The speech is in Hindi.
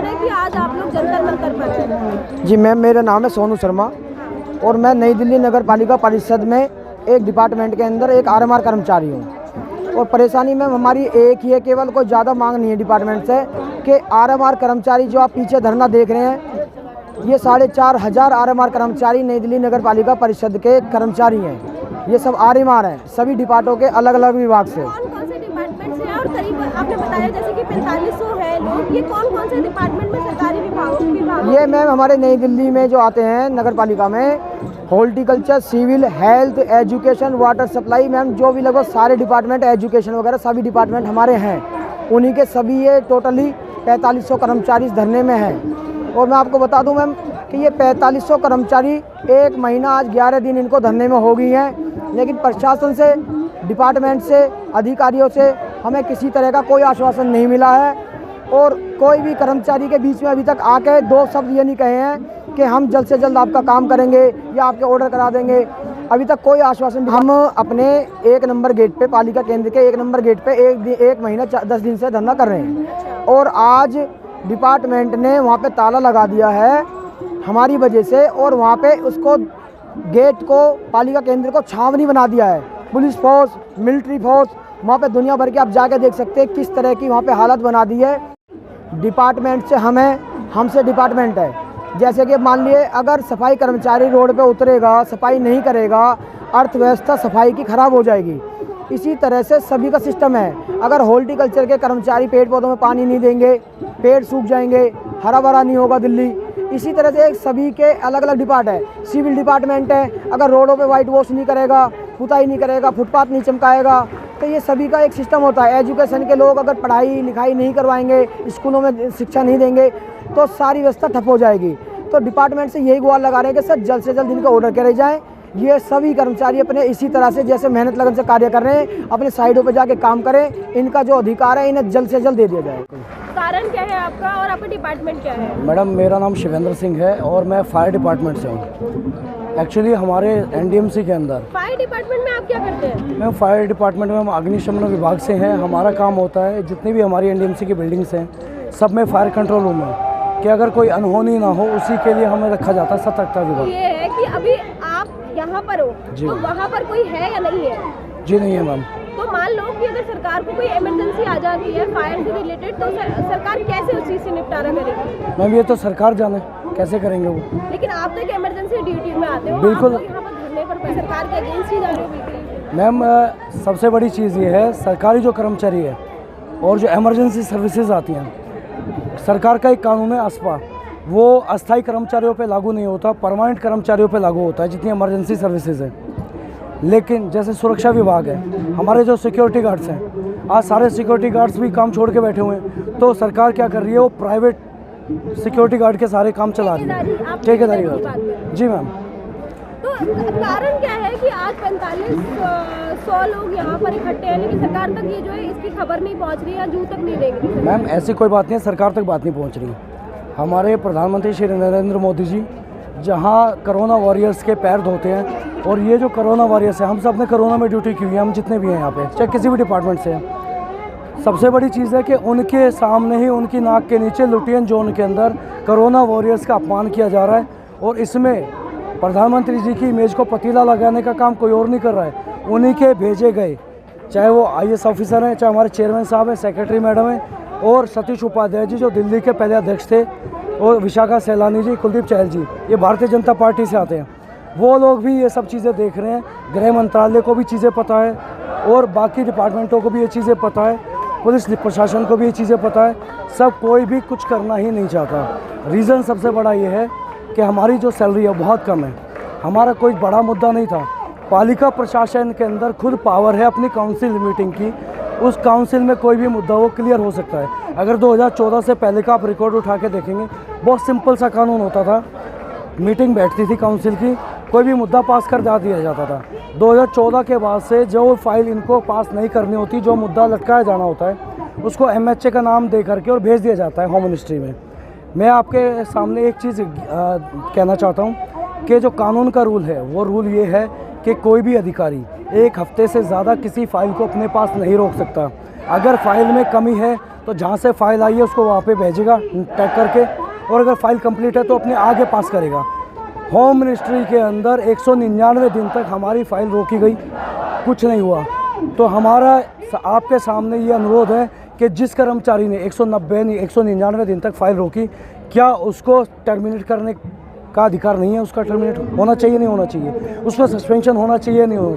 है कि आज आप लोग जंतर मंतर पर हैं? जी मैम, मेरा नाम है सोनू शर्मा और मैं नई दिल्ली नगर पालिका परिषद में एक डिपार्टमेंट के अंदर एक आरएमआर कर्मचारी हूँ। और परेशानी मैम हमारी एक ही है, केवल कोई ज़्यादा मांग नहीं है डिपार्टमेंट से कि आरएमआर कर्मचारी जो आप पीछे धरना देख रहे हैं, ये 4,500 आरएमआर कर्मचारी नई दिल्ली नगर पालिका परिषद के कर्मचारी हैं। ये सब आरएमआर हैं, सभी डिपार्टों के अलग अलग विभाग से। कौन से डिपार्टमेंट से है? और करीब आपने बताया जैसे कि 4500 है लोग, ये कौन से डिपार्टमेंट में सरकारी विभाग? ये मैम हमारे नई दिल्ली में जो आते हैं नगर पालिका में, horticulture, civil, health, education, water supply, ma'am जो भी लगभग सारे डिपार्टमेंट, एजुकेशन वगैरह सभी डिपार्टमेंट हमारे हैं, उन्हीं के सभी ये टोटली 4500 कर्मचारी इस धरने में हैं। और मैं आपको बता दूं मैम कि ये 4500 कर्मचारी एक महीना, आज 11 दिन इनको धरने में हो गई हैं, लेकिन प्रशासन से, डिपार्टमेंट से, अधिकारियों से हमें किसी तरह का कोई आश्वासन नहीं मिला है। और कोई भी कर्मचारी के बीच में अभी तक आके दो शब्द ये नहीं कहे हैं कि हम जल्द से जल्द आपका काम करेंगे या आपके ऑर्डर करा देंगे। अभी तक कोई आश्वासन। हम अपने 1 नंबर गेट पे, पालिका केंद्र के 1 नंबर गेट पे एक महीना 10 दिन से धरना कर रहे हैं। और आज डिपार्टमेंट ने वहाँ पे ताला लगा दिया है हमारी वजह से, और वहाँ पे उसको गेट को, पालिका केंद्र को छावनी बना दिया है। पुलिस फोर्स, मिलिट्री फोर्स, वहाँ पे दुनिया भर के आप जाके देख सकते हैं किस तरह की वहाँ पे हालत बना दी है। डिपार्टमेंट से हमसे डिपार्टमेंट है। जैसे कि मान लिए अगर सफाई कर्मचारी रोड पे उतरेगा, सफाई नहीं करेगा, अर्थव्यवस्था सफाई की खराब हो जाएगी। इसी तरह से सभी का सिस्टम है। अगर हॉर्टिकल्चर के कर्मचारी पेड़ पौधों में पानी नहीं देंगे, पेड़ सूख जाएंगे, हरा भरा नहीं होगा दिल्ली। इसी तरह से सभी के अलग अलग डिपार्ट है। सिविल डिपार्टमेंट है, अगर रोडों पे वाइट वॉश नहीं करेगा, पुताई नहीं करेगा, फुटपाथ नहीं चमकाएगा, तो ये सभी का एक सिस्टम होता है। एजुकेशन के लोग अगर पढ़ाई लिखाई नहीं करवाएंगे, स्कूलों में शिक्षा नहीं देंगे, तो सारी व्यवस्था ठप हो जाएगी। तो डिपार्टमेंट से यही गुहार लगा रहे हैं कि सर जल्द से जल्द इनका ऑर्डर करे जाएँ। ये सभी कर्मचारी अपने इसी तरह से जैसे मेहनत लगन से कार्य कर रहे हैं, अपने साइडों पे जाके काम करें। इनका जो अधिकार है इन्हें जल्द से जल्द दे दिया जाए। कारण क्या है आपका और आपका डिपार्टमेंट क्या है? मैडम, मेरा नाम शिवेंद्र सिंह है और मैं फायर डिपार्टमेंट से हूँ। एक्चुअली हमारे एनडीएमसी के अंदर। फायर डिपार्टमेंट में आप क्या करते हैं? मैम, फायर डिपार्टमेंट में हम अग्निशमन विभाग से हैं। हमारा काम होता है जितनी भी हमारी एनडीएमसी की बिल्डिंग्स हैं सब में फायर कंट्रोल रूम है कि अगर कोई अनहोनी ना हो, उसी के लिए हमें रखा जाता है सतर्कता विभाग। ये है कि अभी आप यहाँ पर हो जी, तो वहाँ पर कोई है या नहीं है? जी नहीं है मैम। तो मान लो कि अगर सरकार को कोई इमरजेंसी आ जाती है फायर से रिलेटेड, तो सरकार कैसे उस चीज़ से निपटारा करेगी? मैम, ये तो सरकार जाने कैसे करेंगे वो। लेकिन आप तो एक इमरजेंसी ड्यूटी में आते हो, बिल्कुल। आप यहाँ पर धरने पर सरकार के अगेंस्ट ही जा रहे हो बिल्कुल। मैम, सबसे बड़ी चीज़ ये है, सरकारी जो कर्मचारी है और जो इमरजेंसी सर्विसेज आती हैं, सरकार का एक कानून है ASPA, वो अस्थायी कर्मचारियों पे लागू नहीं होता, परमानेंट कर्मचारियों पे लागू होता है जितनी इमरजेंसी सर्विसेज है। लेकिन जैसे सुरक्षा विभाग है, हमारे जो सिक्योरिटी गार्ड्स हैं, आज सारे सिक्योरिटी गार्ड्स भी काम छोड़ के बैठे हुए हैं, तो सरकार क्या कर रही है, वो प्राइवेट सिक्योरिटी गार्ड के सारे काम चला रही है, ठेकेदारी गार्ड। जी मैम। तो कारण क्या है कि आज 4500 लोग यहाँ पर इकट्ठे हैं, लेकिन सरकार तक ये जो है इसकी खबर नहीं पहुँच रही है, जूँ तक नहीं देंगे? मैम, ऐसी कोई बात नहीं है, सरकार तक बात नहीं पहुँच रही है। हमारे प्रधानमंत्री श्री नरेंद्र मोदी जी जहाँ कोरोना वॉरियर्स के पैर धोते हैं, और ये जो कोरोना वॉरियर्स है, हम सब ने कोरोना में ड्यूटी की हुई है, हम जितने भी हैं यहाँ पे, चाहे किसी भी डिपार्टमेंट से हैं। सबसे बड़ी चीज़ है कि उनके सामने ही, उनकी नाक के नीचे लुटियन जोन के अंदर कोरोना वॉरियर्स का अपमान किया जा रहा है। और इसमें प्रधानमंत्री जी की इमेज को पतीला लगाने का काम कोई और नहीं कर रहा है। उन्हीं के भेजे गए, चाहे वो IAS ऑफिसर हैं, चाहे हमारे चेयरमैन साहब हैं, सेक्रेटरी मैडम हैं, और सतीश उपाध्याय जी जो दिल्ली के पहले अध्यक्ष थे, और विशाखा सैलानी जी, कुलदीप चहल जी, ये भारतीय जनता पार्टी से आते हैं। वो लोग भी ये सब चीज़ें देख रहे हैं। गृह मंत्रालय को भी चीज़ें पता है और बाकी डिपार्टमेंटों को भी ये चीज़ें पता है, पुलिस प्रशासन को भी ये चीज़ें पता है। सब कोई भी कुछ करना ही नहीं चाहता। रीज़न सबसे बड़ा ये है कि हमारी जो सैलरी है बहुत कम है। हमारा कोई बड़ा मुद्दा नहीं था। पालिका प्रशासन के अंदर खुद पावर है अपनी काउंसिल मीटिंग की, उस काउंसिल में कोई भी मुद्दा वो क्लियर हो सकता है। अगर 2014 से पहले का आप रिकॉर्ड उठा के देखेंगे, बहुत सिंपल सा कानून होता था। मीटिंग बैठती थी काउंसिल की, कोई भी मुद्दा पास कर दिया जाता था। 2014 के बाद से जो फाइल इनको पास नहीं करनी होती, जो मुद्दा लटकाया जाना होता है, उसको MHA का नाम दे करके और भेज दिया जाता है होम मिनिस्ट्री में। मैं आपके सामने एक चीज़ कहना चाहता हूँ कि जो कानून का रूल है, वो रूल ये है कि कोई भी अधिकारी 1 हफ्ते से ज़्यादा किसी फाइल को अपने पास नहीं रोक सकता। अगर फाइल में कमी है तो जहाँ से फाइल आई है उसको वहाँ पे भेजेगा टैग करके, और अगर फाइल कंप्लीट है तो अपने आगे पास करेगा। होम मिनिस्ट्री के अंदर 199 दिन तक हमारी फाइल रोकी गई, कुछ नहीं हुआ। तो हमारा आपके सामने ये अनुरोध है कि जिस कर्मचारी ने 199 दिन तक फाइल रोकी, क्या उसको टर्मिनेट करने का अधिकार नहीं है? उसका टर्मिनेट होना चाहिए, नहीं होना चाहिए? उसका सस्पेंशन होना चाहिए, नहीं होना चाहिए?